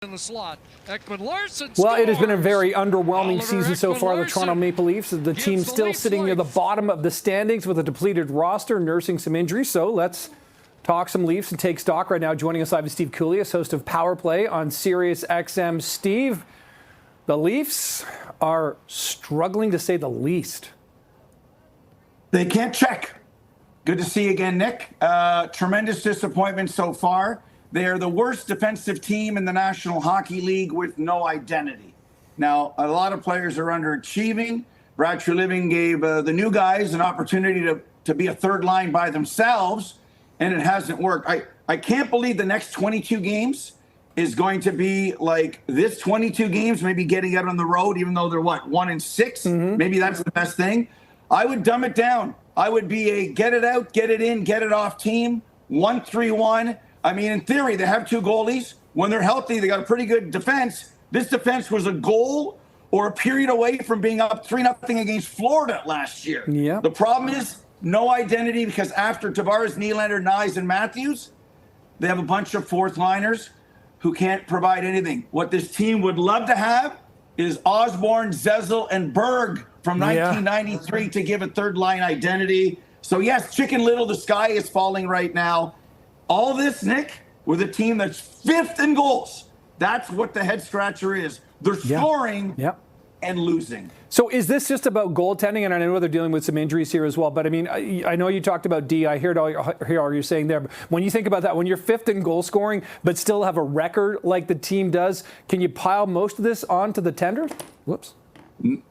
in the slot. Ekman Larson Well, scores. it has been a very underwhelming Oliver season so far. The Toronto Maple Leafs, the team still sitting near the bottom of the standings with a depleted roster, nursing some injuries. So let's talk some Leafs and take stock right now. Joining us live is Steve Kouleas, host of Power Play on Sirius XM. Steve, the Leafs are struggling to say the least. They can't check. Good to see you again, Nick. Tremendous disappointment so far. They are the worst defensive team in the National Hockey League with no identity. Now, a lot of players are underachieving. Brad Treliving gave the new guys an opportunity to be a third line by themselves, and it hasn't worked. I can't believe the next 22 games is going to be like this 22 games, maybe getting out on the road, even though they're, 1-6? Mm-hmm. Maybe that's the best thing. I would dumb it down. I would be a get it out, get it in, get it off team, 1-3-1. I mean, in theory, they have two goalies. When they're healthy, they got a pretty good defense. This defense was a goal or a period away from being up 3-0 against Florida last year. Yeah. The problem is no identity, because after Tavares, Nylander, Nyes, and Matthews, they have a bunch of fourth liners who can't provide anything. What this team would love to have is Osborne, Zezel, and Berg from 1993 to give a third line identity. So yes, Chicken Little, the sky is falling right now. All this, Nick, with a team that's fifth in goals. That's what the head scratcher is. They're scoring and losing. So is this just about goaltending? And I know they're dealing with some injuries here as well. But I mean, I know you talked about D. I hear all you're saying there. But when you think about that, when you're fifth in goal scoring, but still have a record like the team does, can you pile most of this onto the tender? Whoops.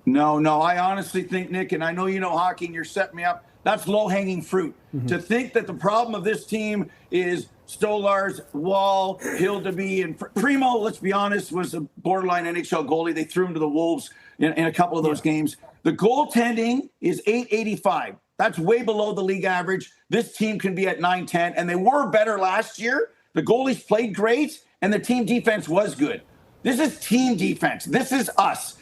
No. I honestly think, Nick, and I know you know hockey and you're setting me up, that's low-hanging fruit. Mm-hmm. To think that the problem of this team is Stolarz, Wall, Hildeby, and Primo, let's be honest, was a borderline NHL goalie. They threw him to the Wolves in a couple of those games. The goaltending is .885. That's way below the league average. This team can be at .910, and they were better last year. The goalies played great, and the team defense was good. This is team defense. This is us.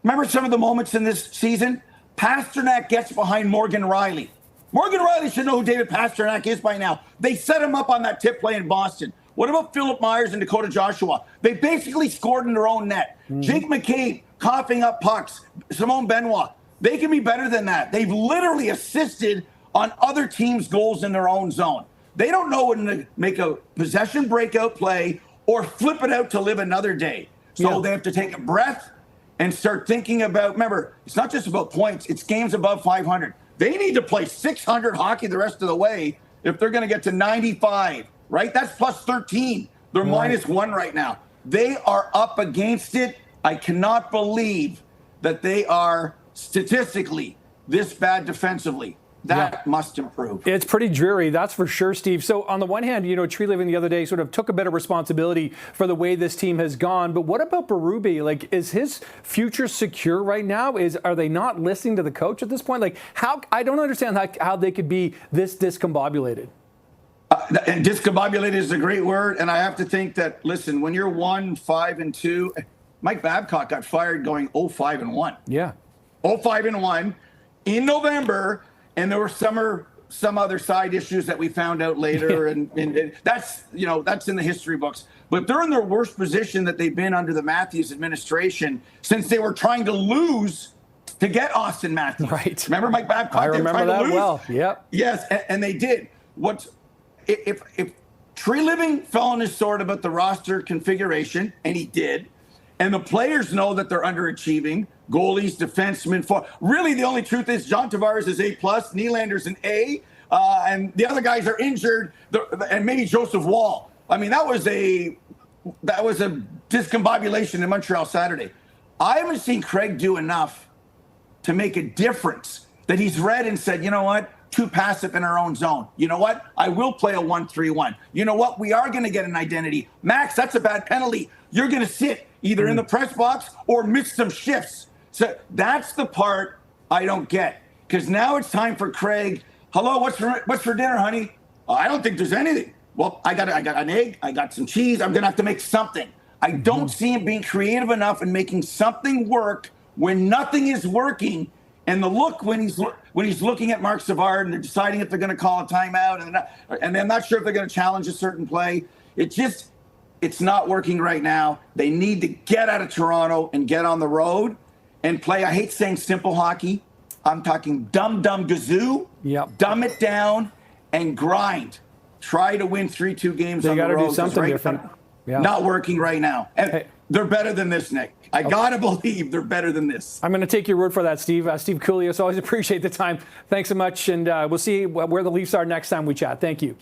Remember some of the moments in this season? Pasternak gets behind Morgan Riley. Morgan Riley should know who David Pasternak is by now. They set him up on that tip play in Boston. What about Philip Myers and Dakota Joshua? They basically scored in their own net. Mm-hmm. Jake McCabe coughing up pucks. Simone Benoit. They can be better than that. They've literally assisted on other teams' goals in their own zone. They don't know when to make a possession breakout play or flip it out to live another day. So they have to take a breath and start thinking about, remember, it's not just about points, it's games above 500. They need to play 600 hockey the rest of the way if they're going to get to 95, right? That's plus 13. They're -1 right now. They are up against it. I cannot believe that they are statistically this bad defensively. That must improve. It's pretty dreary, that's for sure, Steve. So on the one hand, Treliving the other day sort of took a bit of responsibility for the way this team has gone. But what about Berube? Like, is his future secure right now? Are they not listening to the coach at this point? Like, I don't understand how they could be this discombobulated. And discombobulated is a great word. And I have to think that, listen, when you're 1-5-2, Mike Babcock got fired going 0-5-1. Yeah. 0-5-1 in November. And there were some other side issues that we found out later, and that's in the history books. But they're in their worst position that they've been under the Matthews administration since they were trying to lose to get Austin Matthews. Right. Remember Mike Babcock? I remember that well. Yep. Yes, and they did. If Treliving fell on his sword about the roster configuration, and he did, and the players know that they're underachieving. Goalies, defensemen. Really, the only truth is John Tavares is A+, Nylander's an A, and the other guys are injured, and maybe Joseph Wall. I mean, that was a discombobulation in Montreal Saturday. I haven't seen Craig do enough to make a difference that he's read and said, you know what? Too passive in our own zone. You know what? I will play a 1-3-1. You know what? We are going to get an identity. Max, that's a bad penalty. You're going to sit either in the press box or miss some shifts. So that's the part I don't get, because now it's time for Craig. Hello, what's for dinner, honey? I don't think there's anything. Well, I got an egg. I got some cheese. I'm going to have to make something. I don't see him being creative enough and making something work when nothing is working. And the look when he's looking at Mark Savard and they're deciding if they're going to call a timeout and they're not sure if they're going to challenge a certain play. It's not working right now. They need to get out of Toronto and get on the road and play. I hate saying simple hockey. I'm talking dumb gazoo. Yep. Dumb it down and grind. Try to win 3-2 games They on the road. got to do something different. Yeah. Not working right now. And Hey. they're better than this, Nick. I got to believe they're better than this. I'm going to take your word for that, Steve. Steve Kouleas, always appreciate the time. Thanks so much, and we'll see where the Leafs are next time we chat. Thank you.